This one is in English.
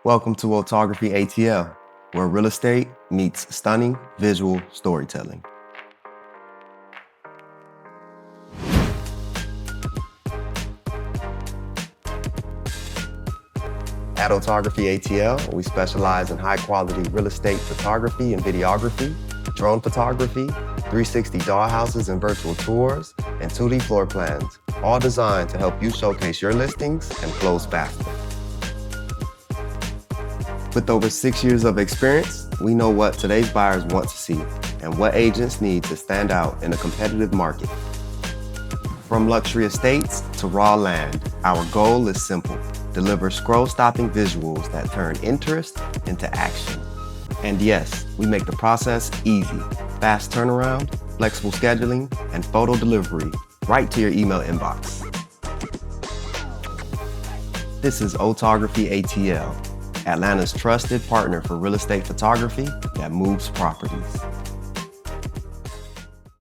Welcome to Otography ATL, where real estate meets stunning visual storytelling. At Otography ATL, we specialize in high-quality real estate photography and videography, drone photography, 360 dollhouses and virtual tours, and 2D floor plans, all designed to help you showcase your listings and close faster. With over 6 years of experience, we know what today's buyers want to see and what agents need to stand out in a competitive market. From luxury estates to raw land, our goal is simple: deliver scroll-stopping visuals that turn interest into action. And yes, we make the process easy: fast turnaround, flexible scheduling, and photo delivery right to your email inbox. This is Otography ATL, Atlanta's trusted partner for real estate photography that moves properties.